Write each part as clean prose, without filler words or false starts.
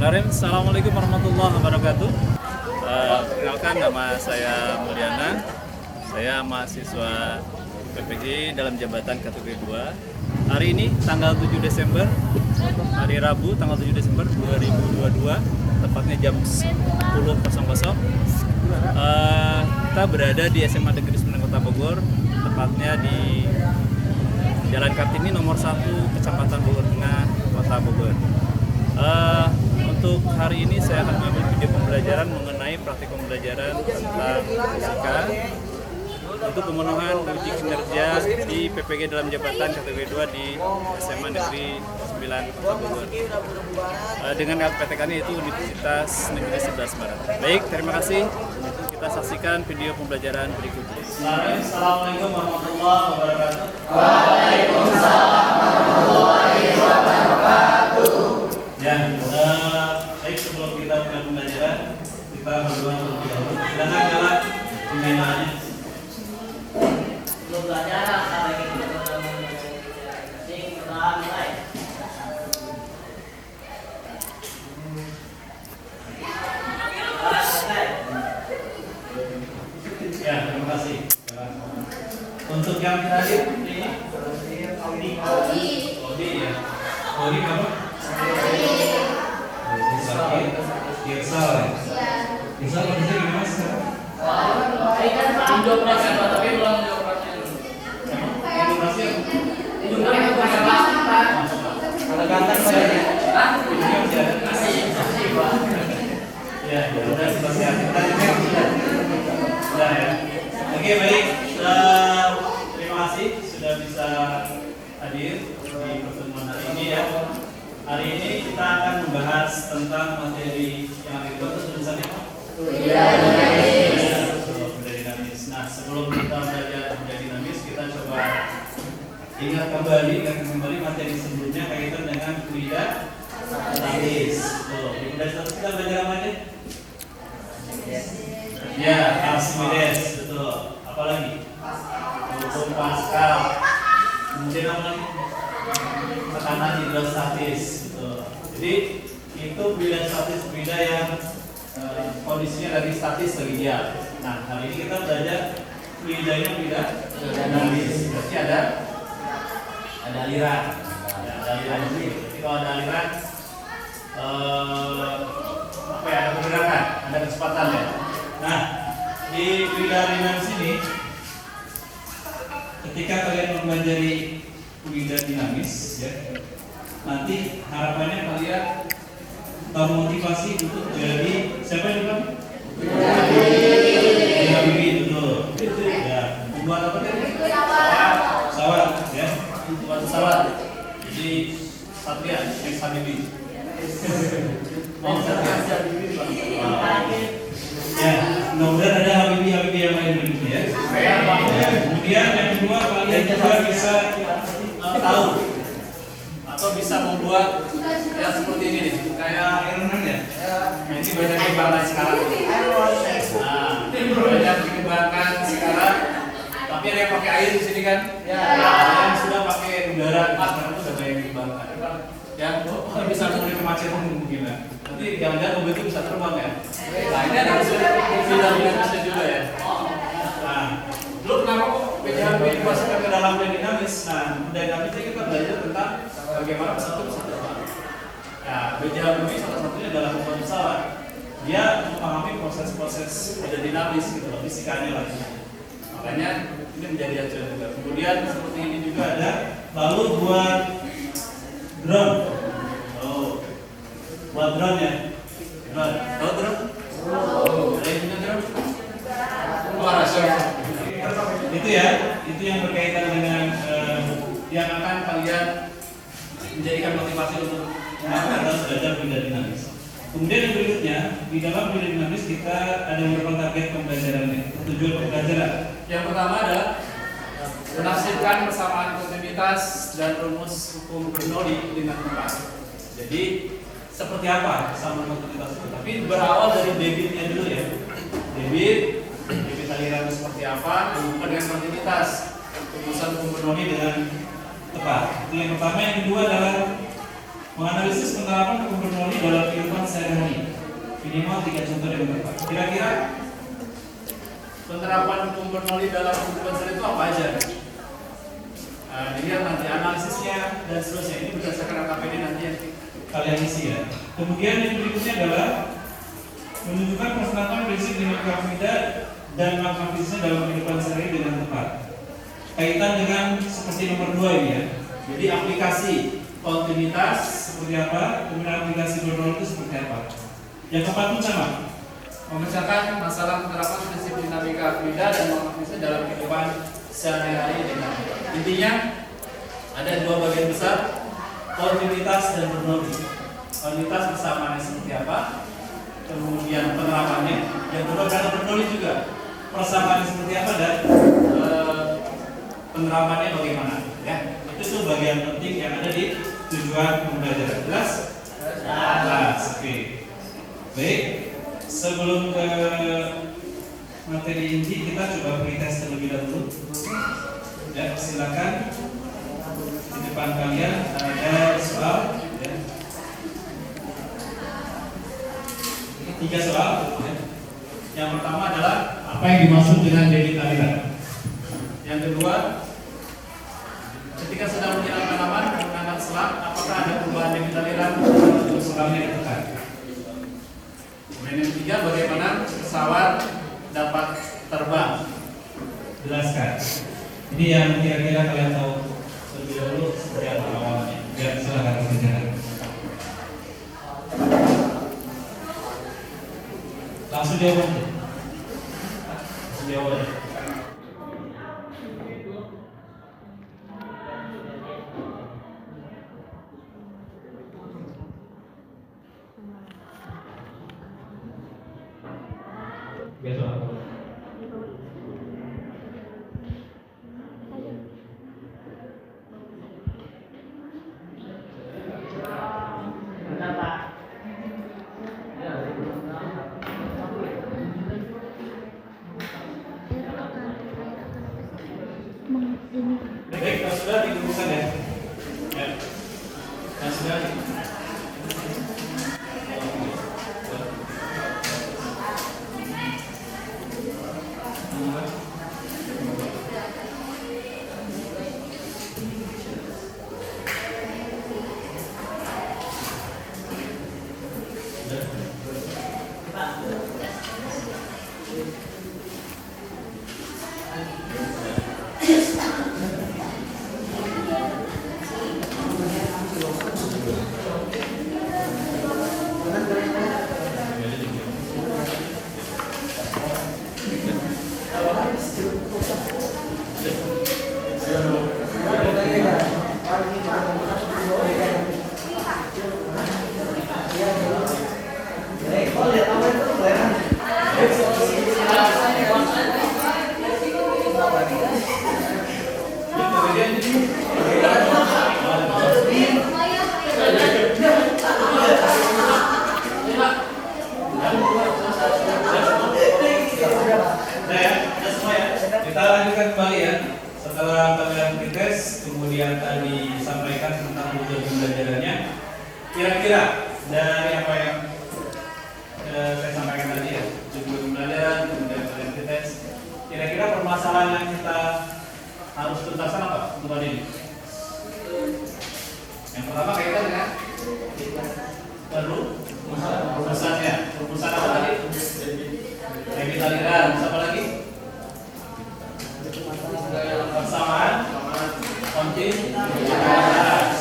Bismillahirrahmanirrahim. Assalamualaikum warahmatullahi wabarakatuh. Perkenalkan, nama saya Mulyana. Saya mahasiswa PPG dalam jabatan kategori 2. Hari ini tanggal 7 Desember, hari Rabu tanggal 7 Desember 2022, tepatnya jam 10.00. Kita berada di SMA Negeri 9 Kota Bogor, tepatnya di Jalan Kartini nomor 1, Kecamatan Bogor Tengah, Kota Bogor. Untuk hari ini saya akan mengambil video pembelajaran mengenai praktik pembelajaran tentang fisika untuk pemenuhan uji kinerja di PPG dalam jabatan kategori 2 di SMA Negeri 9 Kota Bogor. Dengan PTK-nya itu Universitas Negeri 11 Barat. Baik, terima kasih. Kita saksikan video pembelajaran berikutnya. Assalamualaikum warahmatullahi wabarakatuh. Waalaikumsalam warahmatullahi wabarakatuh. Ya, baik, sebelum kita mulai pembelajaran, kita berdoa terlebih dahulu. Silakan nyala pembinaannya. Belum belajar, lagi mulai. Ya, terima kasih. Untuk yang terakhir ini Odi ya. Odi apa? Sakit. Irsal ya. Irsal kondisinya gimana sekarang? Operasi tapi belum dioperasi. Operasi apa? Ada ganteng saya. Ya, udah selesai. Sudah ya. Oke, baik. Terima kasih sudah bisa hadir di pertemuan hari ini ya. Hari ini kita akan membahas tentang materi yang ada di atas tulisannya apa? Budaya dinamis. Nah, sebelum kita belajar budaya dinamis, kita coba ingat kembali materi sebelumnya kaitan dengan fluida statis. Di fluida statis kita belajar apa aja? Ya, Archimedes, betul. Apalagi? Hukum Pascal. Kemudian apa lagi? Tekanan hidrostatis, betul. Jadi itu fluida statis, fluida yang kondisinya lagi statis, lagi diam. Nah, hari ini kita belajar fluidanya fluida dinamis. Berarti ada aliran. Ya, ada aliran ini. Jadi kalau ada aliran, apa ya? Ada pergerakan, ada kecepatan ya. Nah, di fluida dinamis ini, ketika kalian mempelajari fluida dinamis, ya, nanti harapannya kalian termotivasi untuk jadi siapa yang bilang? Habibie, betul. Ya, membuat apa tadi? Pesawat, ya, membuat pesawat. Jadi Satria, ex Habibie. Mau Satria? Ya, mudah-mudahan ada Habibie yang lain berikutnya ya. Kemudian yang kedua, kalian juga bisa tahu atau bisa membuat yang seperti ini nih, kayak Iron Man ya. Nah, ini banyak dikembangkan sekarang. Nah, banyak dikembangkan sekarang. Tapi ada yang pakai air di sini kan? Ya. Ada yang sudah pakai udara. Sekarang itu sudah banyak dikembangkan. Yang bisa mengurangi kemacetan mungkin ya. Nanti jangan-jangan mobil itu bisa terbang ya. Nah, ini ada bisa juga ya. Nah, dulu kenapa kok PJHB dimasukkan ke dalam budaya dinamis? Nah, budaya dinamis kita belajar tentang bagaimana pesawat itu bisa terbang. Ya, BJHB ini salah satunya adalah membuat pesawat. Dia memahami proses-proses budaya dinamis gitu loh, fisikanya lah. Makanya ini menjadi acuan juga. Kemudian seperti ini juga ada. Lalu buat drone. Buat drone ya. Drone. Tahu drone? Ada yang punya drone? Itu ya, itu yang berkaitan dengan yang akan kalian menjadikan motivasi untuk belajar fluida dinamis. Kemudian yang berikutnya, di dalam fluida dinamis kita ada beberapa target pembelajarannya, tujuan pembelajaran. Yang pertama adalah menafsirkan persamaan kontinuitas dan rumus hukum Bernoulli dengan tepat. Jadi seperti apa persamaan kontinuitas itu? Tapi berawal dari debitnya dulu ya. Debit aliran seperti apa, dihubungkan dengan kontinuitas. Rumusan hukum Bernoulli dengan tepat. Itu yang pertama. Yang kedua adalah Menganalisis penerapan hukum bernoulli dalam kehidupan sehari-hari. Minimal 3 contoh yang tepat. Kira-kira penerapan hukum bernoulli dalam kehidupan sehari itu apa aja? Dilihat nanti analisisnya dan seterusnya. Ini berdasarkan AKPD nanti yang kalian isi ya. Kemudian yang berikutnya adalah menunjukkan penerapan prinsip dinamika fluida dan makna fisiknya dalam kehidupan sehari dengan tepat. Kaitan dengan seperti nomor 2 ini ya. Jadi aplikasi kontinuitas seperti apa, kemudian aplikasi bernoulli itu seperti apa. Yang keempat pun sama. Memecahkan masalah penerapan prinsip dinamika fluida dan makna fisiknya dalam kehidupan sehari-hari dengan tepat. Intinya ada 2 bagian besar, kontinuitas dan bernoulli. Kontinuitas persamaannya seperti apa, kemudian penerapannya. Yang kedua ada bernoulli juga, persamaannya seperti apa dan penerapannya bagaimana. Ya, itu bagian penting yang ada di tujuan pembelajaran. Jelas? Jelas. Oke. Baik. Sebelum ke materi inti, kita coba pretest terlebih dahulu. Ya, silakan. Di depan kalian ada soal. Ya. 3 soal. Ya. Yang pertama adalah apa yang dimaksud dengan debit aliran. Yang kedua, ketika sedang menyiram tanaman menggunakan selang, apakah ada perubahan debit aliran untuk selangnya ditekan? Kemudian yang ketiga, bagaimana pesawat dapat terbang? Jelaskan. Ini yang kira-kira kalian tahu terlebih dahulu seperti apa awalnya. Ya, silakan berbicara. Langsung jawab aja. Langsung jawab aja. Besok. Baik, kalau sudah dikumpulkan ya. Ya. Kalau sudah kita lanjutkan kembali ya. Setelah kalian pretest, kemudian tadi disampaikan tentang tujuan pembelajarannya. Kira-kira dari apa yang saya sampaikan tadi ya, tujuan pembelajaran, kemudian kalian pretest, kira-kira permasalahan yang kita harus tuntaskan apa untuk hari ini? Yang pertama kaitan dengan rumusannya. Rumusan apa tadi? Debit aliran. Apa lagi? Persamaan kontinuitas.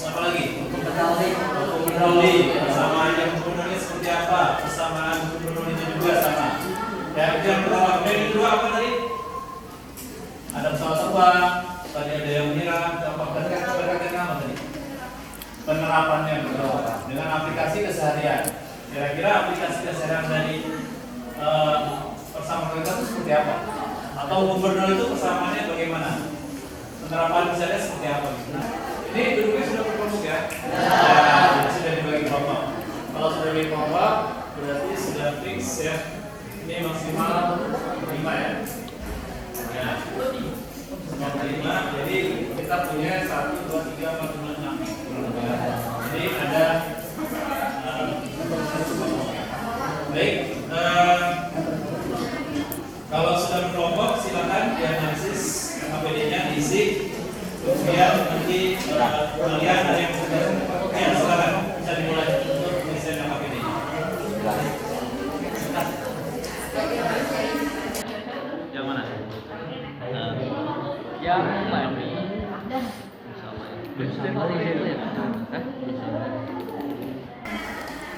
Apa lagi? Hukum bernoulli. Persamaan yang bernoulli seperti apa? Persamaan hukum bernoulli juga sama. Ya, itu yang pertama. Kemudian yang kedua apa tadi? Ada pesawat terbang. Tadi ada yang menyiram. Apa berkaitan apa tadi? Penerapannya dengan aplikasi keseharian. Kira-kira aplikasi keseharian dari persamaan kita itu seperti apa? Atau hukum bernoulli itu persamaannya bagaimana? Penerapan misalnya seperti apa? Nah, ini duduknya sudah berkelompok ya? Ya, sudah dibagi kelompok. Kalau sudah dibagi kelompok, berarti sudah fix ya. Ini maksimal 5 ya. Ya, 5. Jadi kita punya 1, 2, 3, 4, 5, 6. Jadi ada kalian ada yang sudah, ya silakan bisa dimulai untuk desain APD. Yang mana? Yang mana?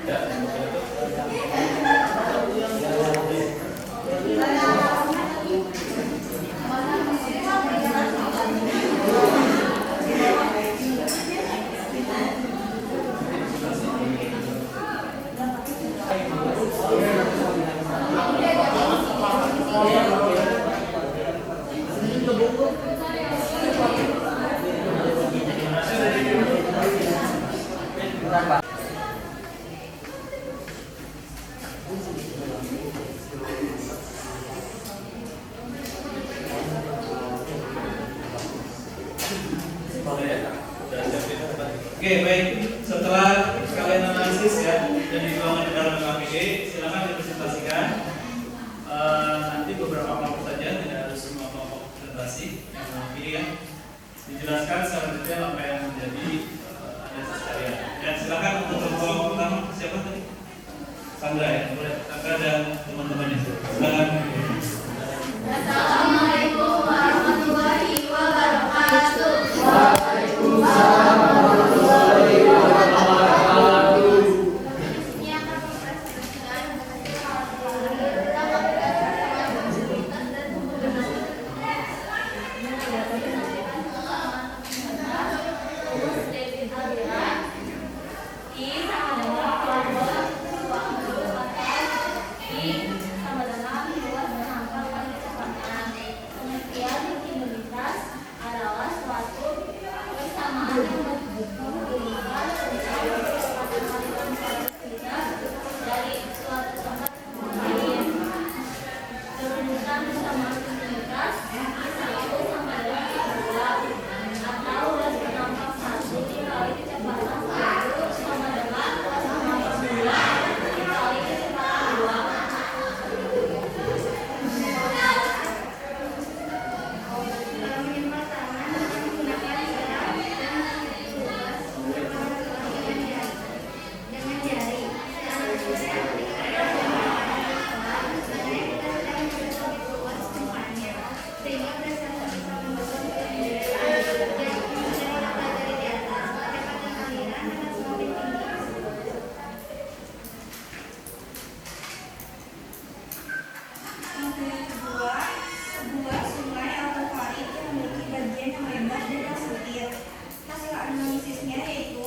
Ya, Oke, baik. Setelah kalian analisis ya dan dituangkan di dalam APD, silakan dipresentasikan. Nanti beberapa kelompok saja, tidak harus semua kelompok presentasi yang mewakili ya. Dijelaskan secara detail apa yang menjadi analisis kalian. Dan silakan untuk kelompok pertama siapa tadi? Sandra ya, boleh. Sandra dan teman-temannya. Silakan. Assalamualaikum warahmatullahi wabarakatuh. Waalaikumsalam warahmatullahi wabarakatuh. Ini akan mempresentasikan tentang aplikasi mobilitas dan penggunaan. Rumus debit aliran I sama dengan keluar waktu atau I sama dengan luas penangkal kali kecepatan. Pengertian mobilitas adalah suatu persamaan yang menghubungkan kecepatan aliran mobilitas dari suatu tempat ke lain. Kerumutan persamaan mobilitas I1 sama dengan I2 atau luas penangkal 1 dikali kecepatan 1 sama dengan luas penangkal 2 dikali kecepatan 2. Yang kedua, sebuah sungai atau kali itu memiliki bagian yang lebar dan yang sempit. Hasil analisisnya yaitu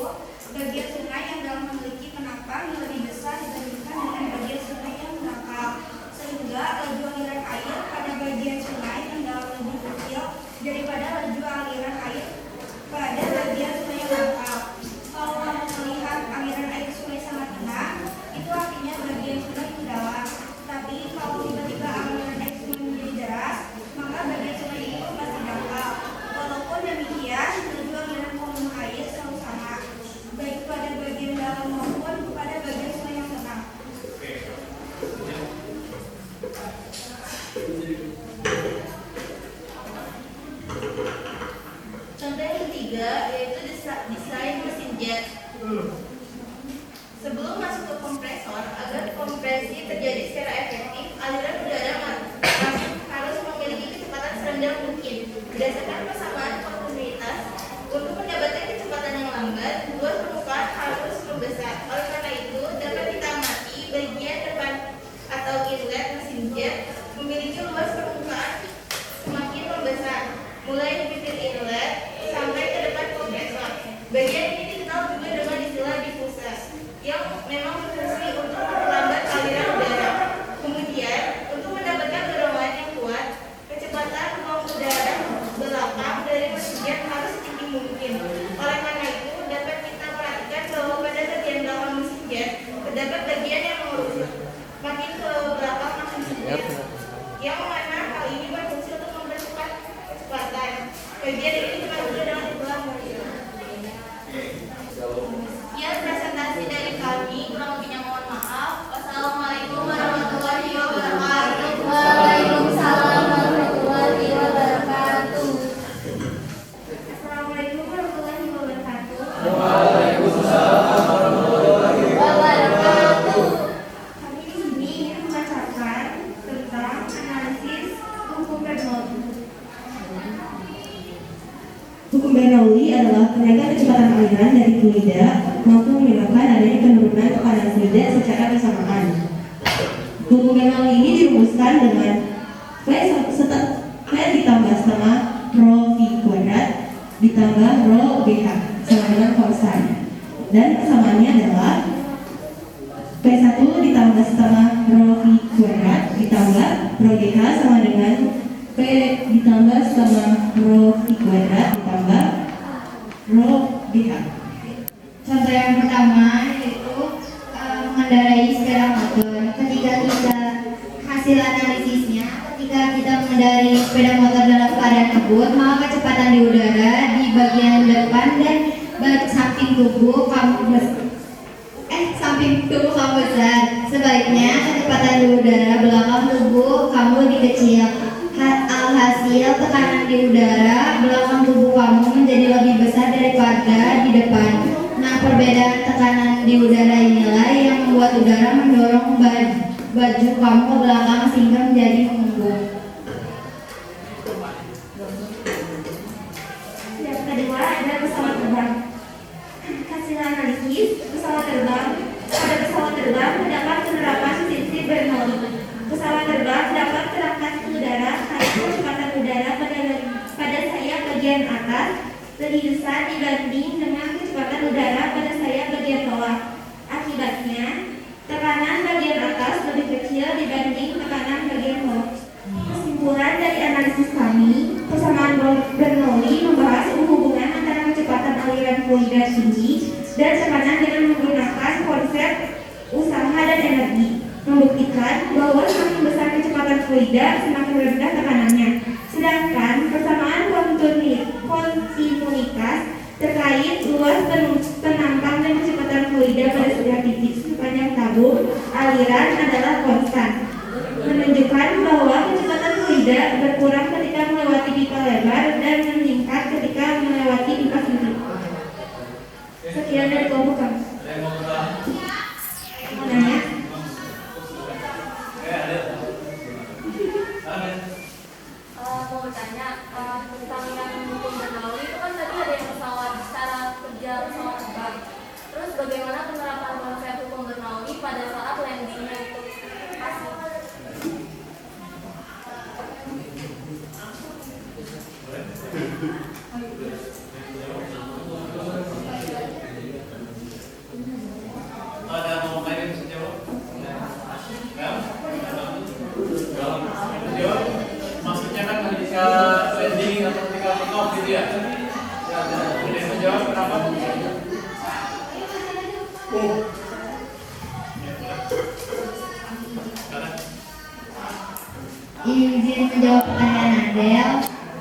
bagian sungai yang dalam memiliki penapang yang lebih besar dibandingkan dengan bagian sungai yang mendangkal, sehingga laju aliran air pada bagian sungai yang dalam lebih kecil daripada laju aliran air pada bagian sungai yang dangkal. Kalau kamu melihat aliran air sungai sangat tenang, itu artinya bagian sungai itu dalam. Tapi kalau tiba-tiba aliran air sungai menjadi deras, maka bagian sungai itu masih dangkal. Walaupun demikian, laju aliran volume air selalu sama, baik pada bagian dalam maupun pada bagian sungai yang tenang. Contoh yang ketiga yaitu desain mesin jet. Sebelum masuk ke kompresor, agar kompresi terjadi secara efektif, aliran udara masuk harus memiliki kecepatan serendah mungkin. Berdasarkan persamaan kontinuitas, untuk mendapatkan kecepatan yang lambat, luas permukaan harus membesar. Oleh karena itu, dapat kita amati bagian depan atau inlet mesin jet memiliki luas permukaan semakin membesar, mulai di bibir inlet sampai ke depan kompresor. Bagian ini dikenal juga dengan istilah diffuser, yang memang berfungsi untuk memperlambat aliran udara. Kemudian, untuk mendapatkan dorongan yang kuat, kecepatan ruang udara belakang dari mesin jet harus setinggi mungkin. Oleh karena itu, dapat kita perhatikan bahwa pada bagian belakang mesin jet terdapat bagian yang mengerucut makin ke belakang mesin jet, yang mana hal ini berfungsi untuk mempercepat kecepatan. Bagian ini dikenal juga dengan istilah motor. Kami di sini ingin membacakan tentang analisis hukum Bernoulli. Hukum Bernoulli adalah kenaikan kecepatan aliran dari fluida mampu menyebabkan adanya penurunan tekanan fluida secara bersamaan. Hukum Bernoulli ini dirumuskan dengan V ditambah setengah rho V kuadrat ditambah rho BH sama dengan konstan. Dan persamaannya adalah P1 ditambah setengah rho V kuadrat ditambah rho BH sama dengan P ditambah setengah rho V kuadrat ditambah rho BH. Contoh yang pertama yaitu mengendarai sepeda motor. Ketika kita hasil analisisnya, ketika kita mengendarai sepeda motor dalam keadaan ngebut, maka kecepatan di udara di bagian depan dan samping tubuh kamu besar. Sebaliknya kecepatan di udara belakang tubuh kamu lebih kecil. Alhasil tekanan di udara belakang tubuh kamu menjadi lebih besar daripada di depan. Nah, perbedaan tekanan di udara inilah yang membuat udara mendorong baju kamu ke belakang sehingga menjadi mengembung. Yang kedua ada pesawat terbang. Hasil analisis pesawat terbang. Pada pesawat terbang terdapat penerapan prinsip Bernoulli. Pesawat terbang dapat terangkat ke udara karena kecepatan udara pada sayap bagian atas lebih besar dibanding dengan kecepatan udara pada sayap bagian bawah. Akibatnya, tekanan bagian atas lebih kecil dibanding tekanan bagian bawah. Kesimpulan dari analisis kami, persamaan Bernoulli membahas hubungan antara kecepatan aliran fluida tinggi dan tekanan dengan menggunakan konsep usaha dan energi. Membuktikan bahwa semakin besar kecepatan fluida, semakin rendah tekanannya. Sedangkan persamaan kontinuitas terkait luas penampang dan kecepatan fluida pada setiap titik sepanjang tabung aliran adalah konstan, menunjukkan bahwa kecepatan fluida berkurang ketika melewati pipa lebar dan meningkat ketika melewati pipa sempit. Sekian dari kelompok kami. Mau nanya? Mau bertanya tentang yang hukum Bernoulli itu kan tadi ada yang pesawat secara kerja pesawat terbang. Terus bagaimana penerapan konsep hukum Bernoulli pada saat landingnya itu asli? Ada mau lain bisa jawab? Jawab. Maksudnya kan ketika landing atau ketika take off gitu ya? Jadi menjawab kenapa? Izin menjawab pertanyaan Adel.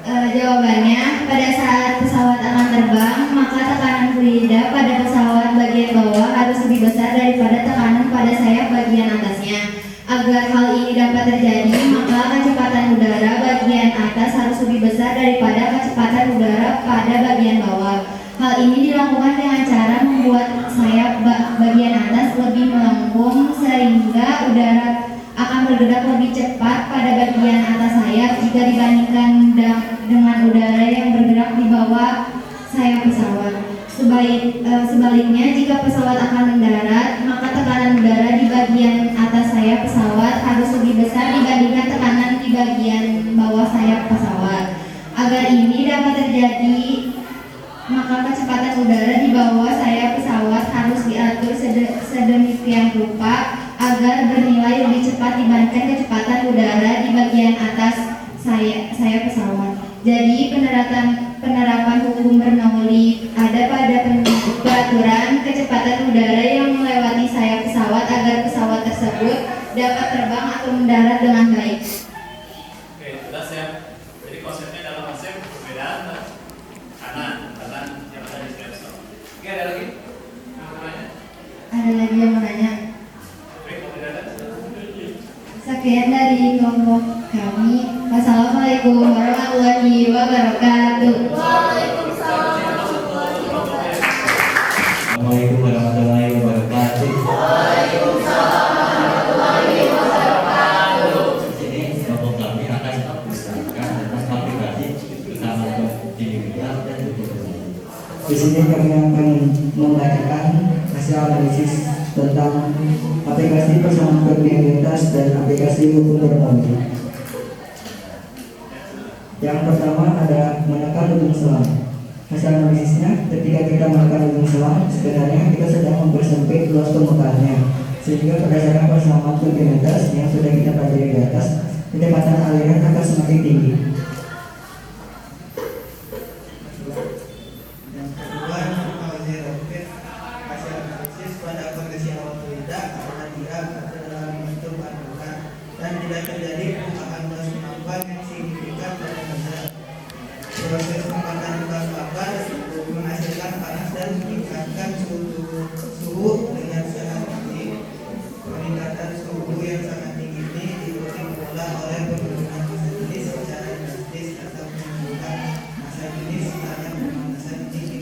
Jawabannya, pada saat pesawat akan terbang, maka tekanan fluida pada pesawat bagian bawah harus lebih besar daripada tekanan pada sayap bagian atasnya. Agar hal ini dapat terjadi, maka kecepatan udara bagian atas harus lebih besar daripada kecepatan udara pada bagian bawah. Hal ini dilakukan dengan cara membuat sayap bagian atas lebih melengkung sehingga udara akan bergerak lebih cepat pada bagian atas sayap jika dibandingkan dengan udara yang bergerak di bawah sayap pesawat. Sebaliknya, jika pesawat akan mendarat, maka tekanan udara di bagian atas sayap pesawat harus lebih besar dibandingkan tekanan di bagian bawah sayap pesawat. Agar ini dapat terjadi, maka kecepatan udara di bawah sayap pesawat harus diatur sedemikian rupa agar bernilai lebih cepat dibandingkan kecepatan udara di bagian atas sayap pesawat. Jadi penerapan hukum Bernoulli ada pada peraturan kecepatan udara yang melewati sayap pesawat agar pesawat tersebut dapat terbang atau mendarat dengan baik. Oke, jelas ya. Jadi konsepnya dalam konsep perbedaan kanan yang ada di setiap pesawat. Oke, ada lagi? Yang mau nanya? Ada lagi yang mau nanya? Oke, kalau tidak ada. Sekian dari kelompok kami. Wassalamualaikum warahmatullahi wabarakatuh. Waalaikumsalam warahmatullahi wabarakatuh. Assalamualaikum warahmatullahi wabarakatuh. Di sini kelompok kami akan menjelaskan tentang aplikasi bersama kontinuitas dan duplikat. Di sini kami akan membacakan hasil analisis tentang aplikasi persamaan kontinuitas dan aplikasi hukum bernoulli. Yang pertama ada menekan ujung selang. Hasil analisisnya, ketika kita menekan ujung selang, sebenarnya kita sedang mempersempit luas permukaannya, sehingga berdasarkan persamaan kontinuitas yang sudah kita pelajari di atas, kecepatan aliran akan semakin tinggi. Yang kedua, zero fit hasil analisis pada kondisi awal fluida apabila dia berada dalam momentum pandukan dan tidak terjadi perubahan luas penampak yang signifikan pada dasar. Proses pembakaran bahan bakar menghasilkan panas dan meningkatkan suhu dengan sangat tinggi. Peningkatan suhu yang sangat tinggi ini diikuti pula oleh penurunan massa jenis secara drastis atau penumbuhan massa jenis secara pemanasan ini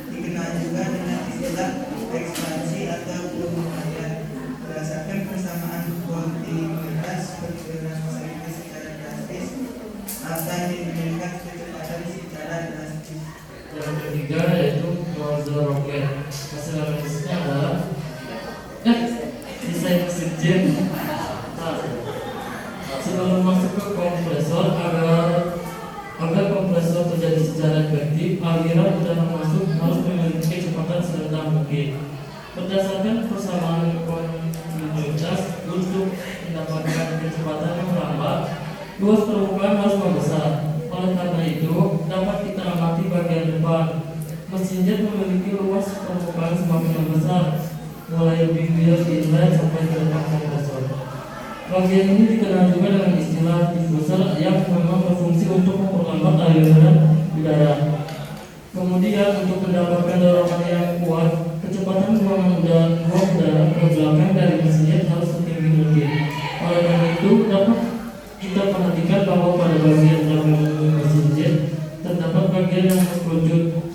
dikenal juga dengan istilah ekspansi atau perubahan. Berdasarkan persamaan kontinuitas penurunan massa jenis secara drastis akan diberikan kecepatan secara drastis. Yang ketiga yaitu nozzle roket. Hasil analisisnya adalah desain mesin jet. Sebelum masuk ke kompresor, agar kompresor terjadi secara efektif, aliran udara masuk harus memiliki kecepatan serendah mungkin. Berdasarkan persamaan kontinuitas, untuk mendapatkan kecepatan yang lambat, luas permukaan harus membesar. Oleh karena itu, dapat kita amati bagian depan. Mesin jet memiliki luas permukaan semakin membesar, mulai bibir inlet sampai ke depan kompresor. Bagian ini dikenal juga dengan istilah diffuser yang memang berfungsi untuk memperlambat aliran udara. Kemudian, untuk mendapatkan dorongan yang kuat, kecepatan buang udara ke belakang dari mesin jet harus setinggi mungkin. Oleh karena itu, dapat kita perhatikan bahwa pada bagian dalam mesin jet terdapat bagian yang mengkerucut,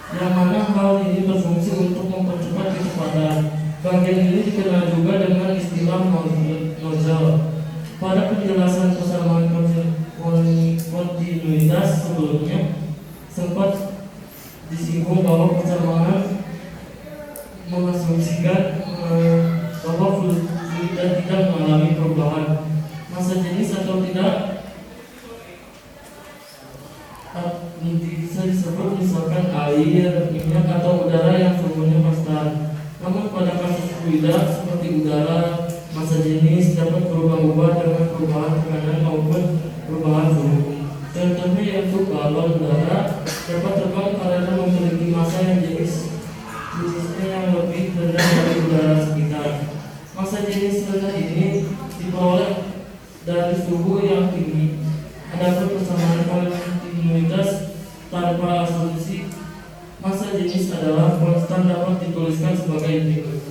yang mana hal ini berfungsi untuk mempercepat kecepatan. Bagian ini dikenal juga dengan istilah nozzle. Pada penjelasan persamaan kontinuitas sebelumnya sempat disinggung bahwa persamaan mengasumsikan bahwa fluida tidak mengalami perubahan massa jenis atau tidak, bisa disebut misalkan air, minyak atau udara yang suhunya konstan. Namun pada kasus fluida seperti udara, massa jenis dapat berubah-ubah dengan perubahan tekanan maupun perubahan suhu. Contohnya yaitu balon udara dapat terbang karena memiliki massa yang jenisnya yang lebih rendah dari udara sekitar. Massa jenis rendah ini diperoleh dari suhu yang tinggi. Adapun persamaan kontinuitas tanpa asumsi massa jenis adalah konstan dapat dituliskan sebagai berikut.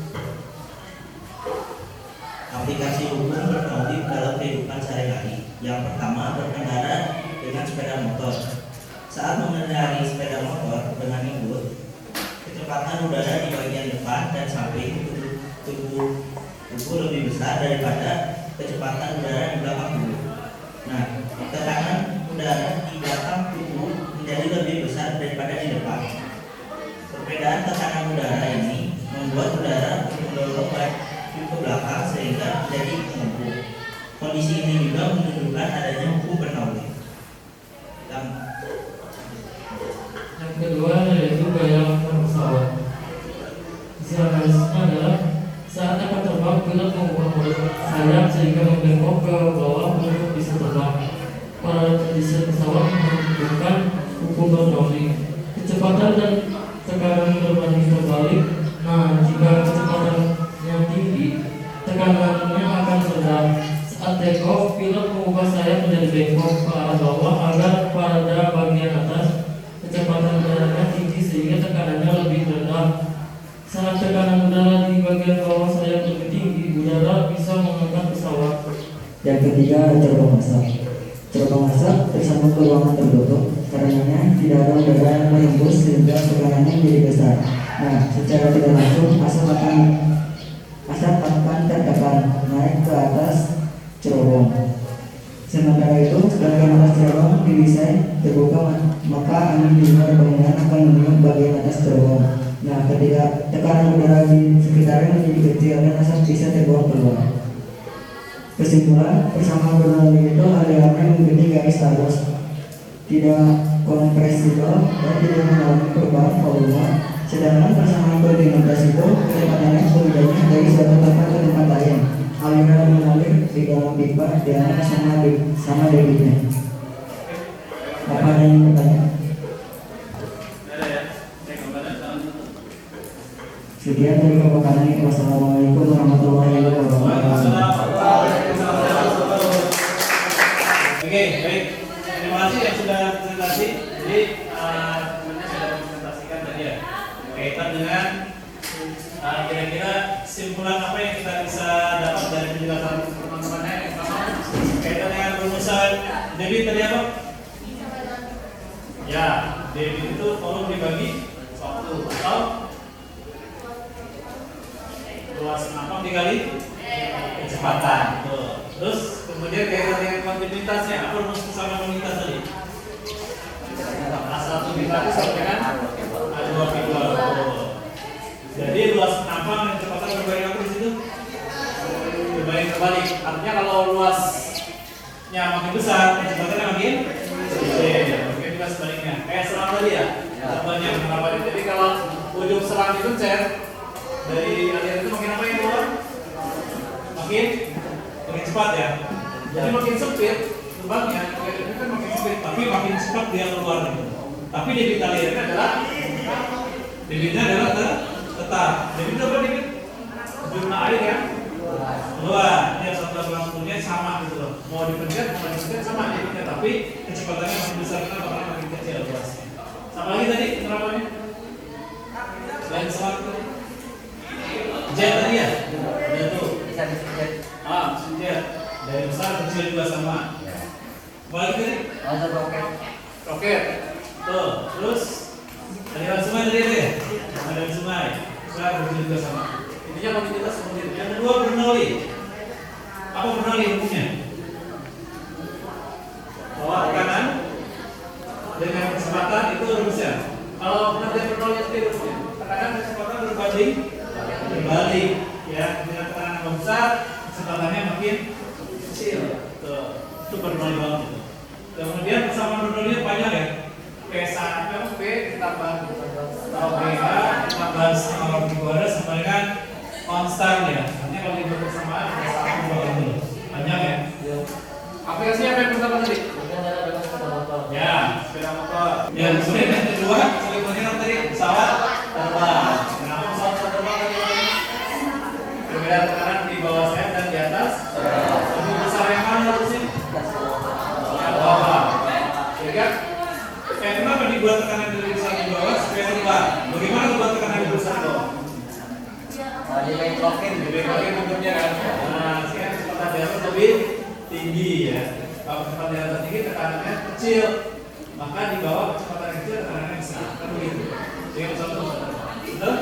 Aplikasi hukum bernoulli dalam kehidupan sehari-hari. Yang pertama, berkendara dengan sepeda motor. Saat mengendarai sepeda motor dengan ngebut, kecepatan udara di bagian depan dan samping tubuh lebih besar daripada kecepatan udara di belakang tubuh. Nah, tekanan udara di belakang tubuh menjadi lebih besar daripada di depan. Perbedaan tekanan udara ini membuat udara mendorong ke belakang sehingga menjadi mengepung. Kondisi ini juga menunjukkan adanya hukum bernoulli. Yang kedua yaitu gaya langkah pesawat. Hasil analisisnya adalah saat akan terbang, pilot mengubah mode sayap sehingga membengkok ke bawah untuk bisa terbang. Para desain pesawat menunjukkan hukum bernoulli. Kecepatan dan tekanan berbanding terbalik. Nah, jika kecepatannya tinggi, tekanannya akan rendah. Saat take off, pilot mengubah sayap menjadi bengkok ke arah bawah agar pada bagian atas kecepatan udaranya tinggi sehingga tekanannya lebih rendah. Saat tekanan udara di bagian bawah sayap lebih tinggi, udara bisa mengangkat pesawat. Yang ketiga, cerobong asap. Cerobong asap tersambung ke ruangan tertutup, karenanya tidak ada udara yang menembus sehingga tekanannya menjadi besar. Nah, secara tidak langsung asap akan tertekan naik ke atas cerobong. Sementara itu, bagian atas cerobong didesain terbuka, maka angin di luar bangunan akan meniup bagian atas cerobong. Nah, ketika tekanan udara di sekitarnya menjadi kecil dan asap bisa terbuang keluar. Kesimpulan, persamaan Bernoulli itu alirannya mengikuti garis arus, tidak kompresibel dan tidak mengalami perubahan volume. Sedangkan persamaan koordinasi itu kecepatannya bedanya dari suatu tempat ke tempat lain. Aliran mengalir di dalam pipa dengan sama debitnya. Apa ada yang bertanya? Sekian dari Bapak kami. Wassalamualaikum warahmatullahi wabarakatuh. Oke, baik. Terima kasih yang sudah presentasi. Jadi teman-teman sudah presentasikan tadi ya, kaitan dengan kira-kira kesimpulan apa yang kita bisa dapat dari penjelasan teman-temannya. Yang pertama, kaitan dengan rumusan debit tadi apa? Ya, debit itu volume dibagi waktu atau luas napas dikali kecepatan. Tuh. Terus kemudian kaitan dengan kontinuitasnya, apa rumus kesamaan kontinuitas tadi? A1 dikali sama dengan A2 dikali. Jadi luas napas dan kecepatan berbalik apa di situ? Berbalik terbalik. Artinya kalau luasnya makin besar, kecepatannya makin kecil. Mungkin juga sebaliknya. Kayak selang tadi ya. Contohnya kenapa? Jadi kalau ujung selang itu dari aliran itu makin apa yang keluar? Makin cepat ya. Jadi makin sempit lubangnya, ini kan makin sempit, tapi makin cepat dia keluar gitu. Tapi debit alirannya adalah tetap. Debit apa debit? Jumlah air ya keluar. Dia satu langsungnya sama gitu loh. Mau dipencet sama debitnya, tapi kecepatannya makin besar karena makin kecil luasnya. Sama lagi tadi penerapannya. Selain selang jet tadi ya, udah tuh. Jet dari besar ke kecil juga sama. Balik tadi. Roket. Tuh, terus aliran sungai tadi ya. Aliran sungai besar ke kecil juga sama. Intinya kontinuitas seperti itu. Yang kedua Bernoulli. Apa Bernoulli hukumnya? Bahwa tekanan dengan kecepatan itu rumusnya. Kalau pengertian Bernoulli sendiri rumusnya, tekanan dan kecepatan berbalik, ya. Dengan tekanan yang besar, kecepatannya makin kecil. Tuh, itu Bernoulli banget itu. Kemudian persamaan Bernoulli panjang ya. P ditambah PH ditambah setengah kuadrat sama dengan konstan ya. Artinya kalau dibuat persamaan persamaan dulu. Panjang ya. Aplikasinya apa yang pertama tadi? Ya, sepeda motor. Ya, kemudian yang kedua, selanjutnya tadi pesawat terbang. Kenapa pesawat terbang tadi? Perbedaan tekanan di bawah sayap dan di atas. Lebih besar yang mana harusnya? Yang bawah. Ya kan? Kenapa dibuat tekanan lebih besar di bawah supaya terbang? Bagaimana dibuat tekanan lebih besar di bawah? Dibekokin bentuknya kan. Nah, sekarang kecepatan di atas lebih tinggi ya. Kalau kecepatan di atas tinggi tekanannya kecil, maka di bawah kecepatan kecil tekanannya besar. Kan begitu. Jadi satu. Betul?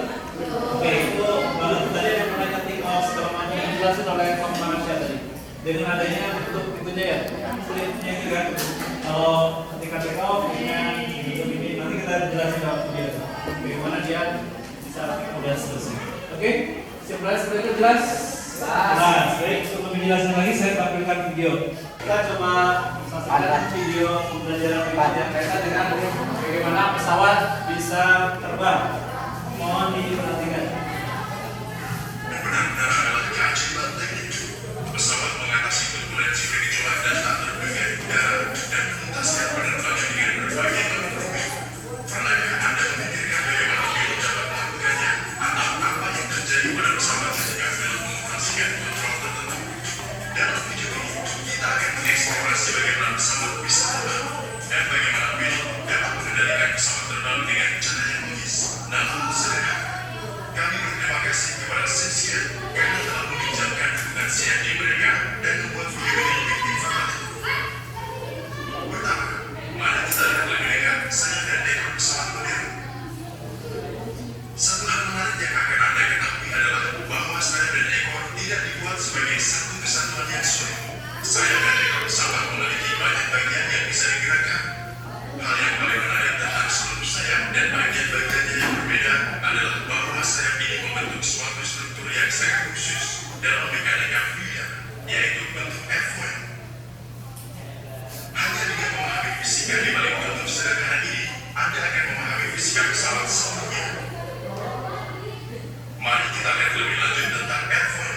Oke, itu baru tadi yang pernah take off segala macam yang dijelaskan oleh Pak Manusia tadi. Dengan adanya bentuk itunya ya, kulitnya itu kan. Kalau ketika take off dengan bentuk ini, nanti kita jelasin waktu dia. Bagaimana dia bisa kemudian selesai. Oke, simulasi seperti itu jelas? Jelas. Baik, untuk lebih jelasnya lagi saya tampilkan video. Kita coba saksikan video pembelajaran berikutnya kaitan dengan bagaimana pesawat bisa terbang. Mohon diperhatikan. Benar-benar adalah keajaiban teknik. Pesawat mengatasi turbulensi begitu landas tak terduga di udara dan menuntaskan penerbangan dengan berbagai teknologi. Pernahkah Anda memikirkan bagaimana pilot dapat melakukannya atau apa yang terjadi pada pesawat ketika pilot mengoperasikan kontrol tertentu? Dalam video ini, kita akan mengeksplorasi bagaimana pesawat bisa terbang dan bagaimana pilot dapat mengendalikan pesawat terbang dengan cara yang logis namun sederhana. Kami berterima kasih kepada Cynthia karena telah meminjamkan dukungan CND mereka dan membuat video ini lebih informatif. Pertama, mari kita lihat lebih dekat saya dan dekor pesawat modern. Satu yang akan Anda ketahui adalah bahwa saya dan ekor tidak dibuat sebagai satu kesatuan yang solid. Saya dan ekor pesawat memiliki banyak bagian yang bisa digerakkan. Hal yang paling menarik tentang seluruh sayap dan bagian-bagiannya yang berbeda adalah bahwa sayap ini membentuk suatu struktur yang sangat khusus dalam mekanika fluida, yaitu bentuk airfoil. Hanya dengan memahami fisika di balik bentuk sederhana ini, Anda akan memahami fisika pesawat sepenuhnya. Mari kita lihat lebih lanjut tentang airfoil.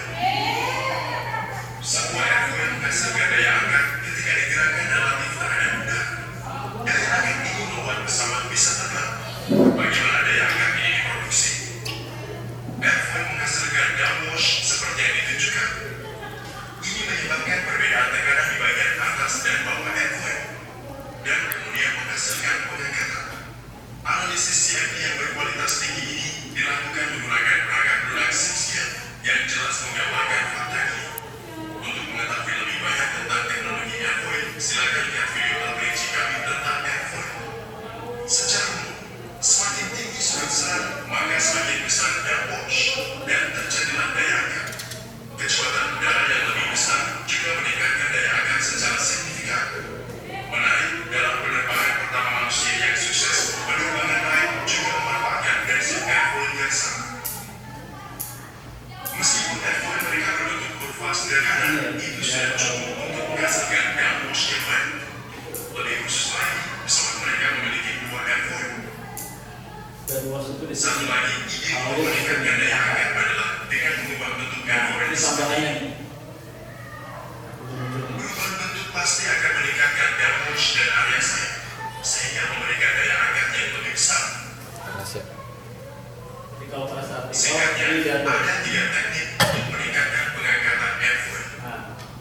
Sebuah airfoil menghasilkan daya angkat ketika digerakkan relatif terhadap udara. Daya angkat ini membuat pesawat bisa terbang. Bagaimana daya angkat ini diproduksi? Airfoil menghasilkan downwash seperti yang ditunjukkan. Ini menyebabkan perbedaan tekanan di bagian atas dan bawah airfoil, dan kemudian menghasilkan pengangkatan. Analisis CFD yang berkualitas tinggi ini dilakukan menggunakan perangkat lunak Simpson yang jelas menggambarkan fakta ini. Untuk mengetahui lebih banyak tentang teknologi airfoil, silakan lihat video terperinci kami tentang airfoil. Secara umum, semakin tinggi sudut serang, maka semakin besar downwash dan terjadilah daya angkat. Kecepatan udara yang lebih besar juga meningkatkan daya angkat secara signifikan. Menarik, dalam penerbangan pertama manusia yang sukses, penerbangan lain juga memanfaatkan prinsip airfoil yang sama. Meskipun airfoil mereka berbentuk kurva sederhana, itu sudah cukup untuk menghasilkan downwash yang baik. Lebih khusus lagi, pesawat mereka memiliki dua airfoil. Satu lagi, ide meningkatkan daya angkat adalah dengan mengubah bentuk airfoil ini. Perubahan bentuk pasti akan meningkatkan downwash dan area sayap, sehingga memberikan daya angkat yang lebih besar. Singkatnya, ada 3 teknik untuk meningkatkan pengangkatan airfoil.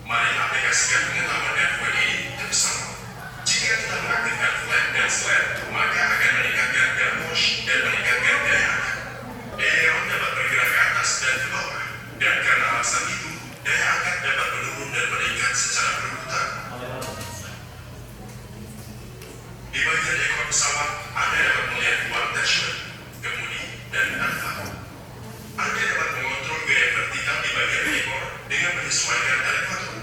Mari aplikasikan pengetahuan airfoil ini ke pesawat. Jika kita mengaktifkan flap dan slap, maka akan meningkatkan downwash dan meningkatkan daya angkat. Aileron dapat bergerak ke atas dan ke bawah, dan karena alasan itu, daya angkat dapat menurun dan meningkat secara berurutan. Di bagian ekor pesawat, Anda dapat melihat dua attachment, kemudi dan alfa. Anda dapat mengontrol gaya vertikal di bagian ekor dengan menyesuaikan elevator.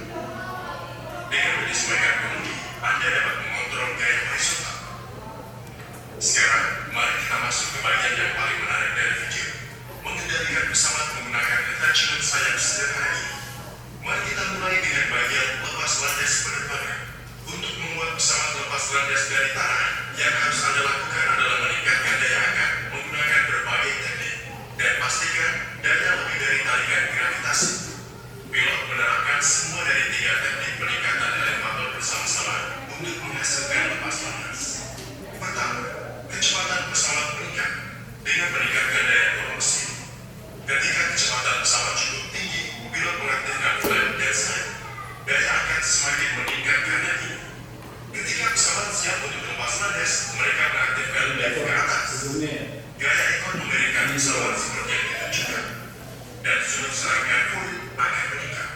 Dengan menyesuaikan kemudi, Anda dapat mengontrol gaya horizontal. Sekarang, mari kita masuk ke bagian yang paling menarik dari video. Mengendalikan pesawat menggunakan attachment sayap sederhana ini. Mari kita mulai dengan bagian lepas landas penerbangan. Untuk membuat pesawat lepas landas dari tanah, yang harus Anda lakukan adalah meningkatkan daya angkat menggunakan berbagai teknik. Dan pastikan daya lebih dari tarikan gravitasi. Pilot menerapkan semua dari 3 teknik peningkatan elevator bersama-sama untuk menghasilkan lepas landas. Pertama, kecepatan pesawat meningkat dengan meningkatkan daya dorong mesin. Ketika kecepatan pesawat cukup tinggi, pilot mengaktifkan flap dan slap. Daya angkat semakin meningkat karena ini. Ketika pesawat siap untuk lepas landas, mereka mengaktifkan lift ke atas. Gaya ekor memberikan pesawat seperti yang ditunjukkan, dan sudut serang airfoil akan meningkat.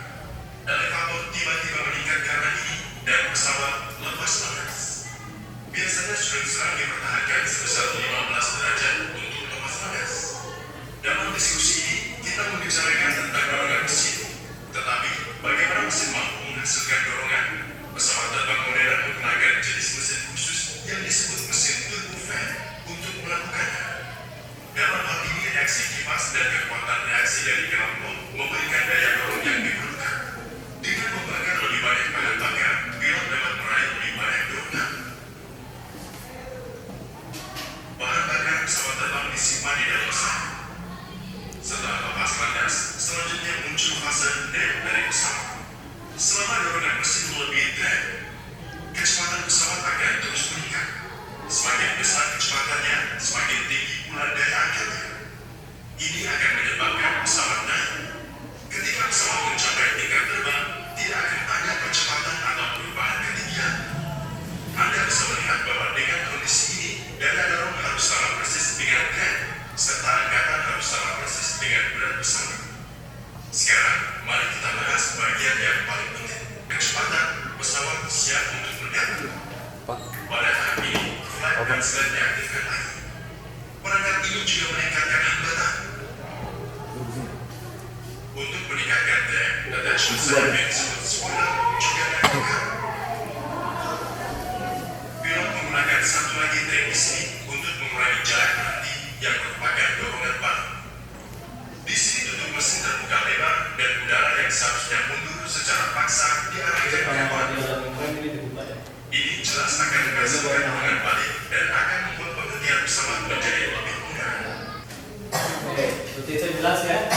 Elevator tiba-tiba meningkat karena ini, dan pesawat lepas landas. Biasanya sudut serang dipertahankan sebesar 15 derajat untuk lepas landas. Dalam diskusi ini, kita membicarakan tentang dorongan mesin. Tetapi, bagaimana mesin mampu menghasilkan dorongan? Pesawat terbang modern menggunakan jenis mesin khusus yang disebut mesin turbofan untuk melakukannya. Dalam hal ini, reaksi kipas dan kekuatan reaksi dari knalpot memberikan daya dorong yang diperlukan. Dengan membakar lebih banyak bahan bakar, pilot dapat meraih lebih banyak dorongan. Bahan bakar pesawat terbang disimpan di dalam sayap. Setelah lepas landas, selanjutnya muncul fase drag dari pesawat. Selama dorongan mesin melebihi drag, kecepatan pesawat akan terus meningkat. Semakin besar kecepatannya, semakin tinggi pula daya angkatnya. Ini akan menyebabkan pesawat naik. Ketika pesawat mencapai tingkat terbang, tidak akan ada percepatan atau perubahan ketinggian. Anda bisa melihat bahwa dengan kondisi ini, daya dorong harus sama persis dengan drag, serta angka saya disebut sebulan juga dilakukan. Pilot menggunakan satu lagi teknisi untuk mengurangi jarak berhenti yang merupakan dorongan ban. Di sini tutup mesin terbuka lebar dan udara yang seharusnya mundur secara paksa diarahkan ke depan. Ini jelas akan menghasilkan dorongan balik dan akan membuat penghentian pesawat menjadi lebih mudah. Oke, itu jelas ya.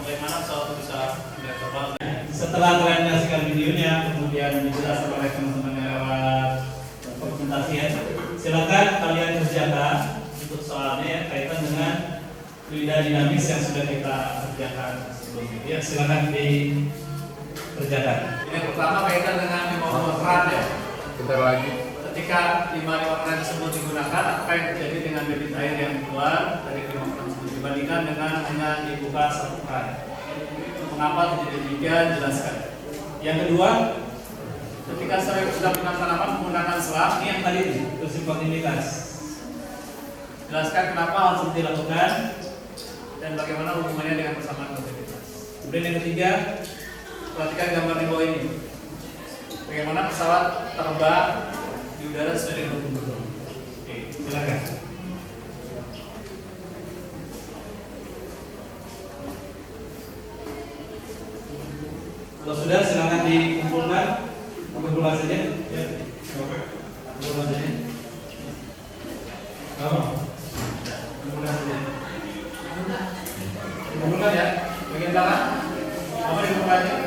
Bagaimana pesawat bisa terbang. Setelah kalian menyaksikan videonya, kemudian dijelaskan oleh teman-teman lewat presentasi ya, silakan kalian kerjakan untuk soalnya ya, kaitan dengan fluida dinamis yang sudah kita kerjakan sebelumnya. Ya, silakan dikerjakan. Ini yang pertama kaitan dengan 5 keran ya. Bentar lagi. Ketika 5 keran tersebut digunakan, apa yang terjadi dengan debit air yang keluar dari 5 keran tersebut dibandingkan dengan hanya dibuka 1 keran? Mengapa terjadi demikian? Jelaskan. Yang kedua, ketika saya sudah menggunakan selang, ini yang tadi prinsip kontinuitas. Jelaskan kenapa harus dilakukan dan bagaimana hubungannya dengan persamaan kontinuitas. Kemudian yang ketiga, perhatikan gambar di bawah ini. Bagaimana pesawat terbang di udara sesuai dengan hukum betul. Oke, silakan. Kalau sudah, silakan dikumpulkan saja. Ya, kumpulkan saja. Kumpulkan saja. Kumpulkan ya. Bagian belakang. Apa dikumpulkan ya?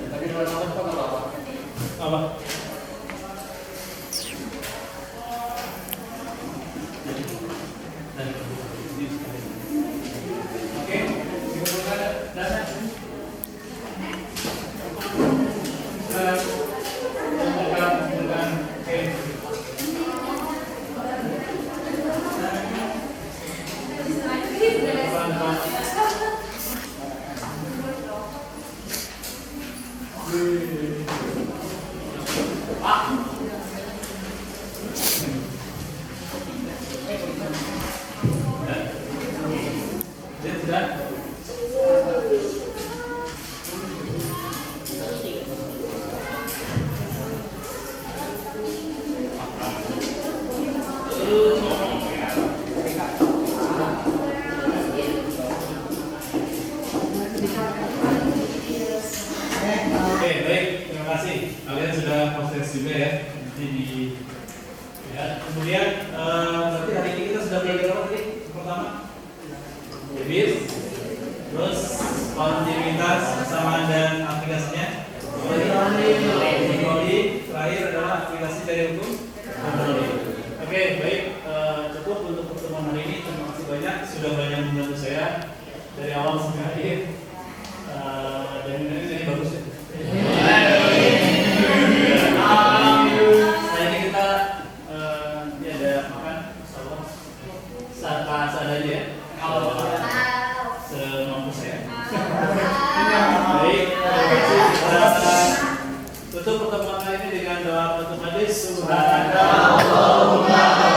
Tapi kalau nonton apa? Apa? Oke, dikumpulkan data. Kumpulkan. Oke. Oke, baik, terima kasih. Kalian sudah proses juga ya. Nanti di ya. Kemudian berarti hari ini kita sudah belajar apa tadi? Pertama, debit, terus kontinuitas, persamaan dan aplikasinya. Kontroli, terakhir adalah aplikasi dari hukum kontroli. Oke, baik, cukup untuk pertemuan hari ini. Terima kasih banyak sudah banyak membantu saya dari awal sampai akhir. Dan ini jadi bagus ya. Ini kita ini ada makan seadanya ya. Semampu saya. Baik, kita tutup pertemuan kali ini dengan doa penutup hadis. Subhanallah.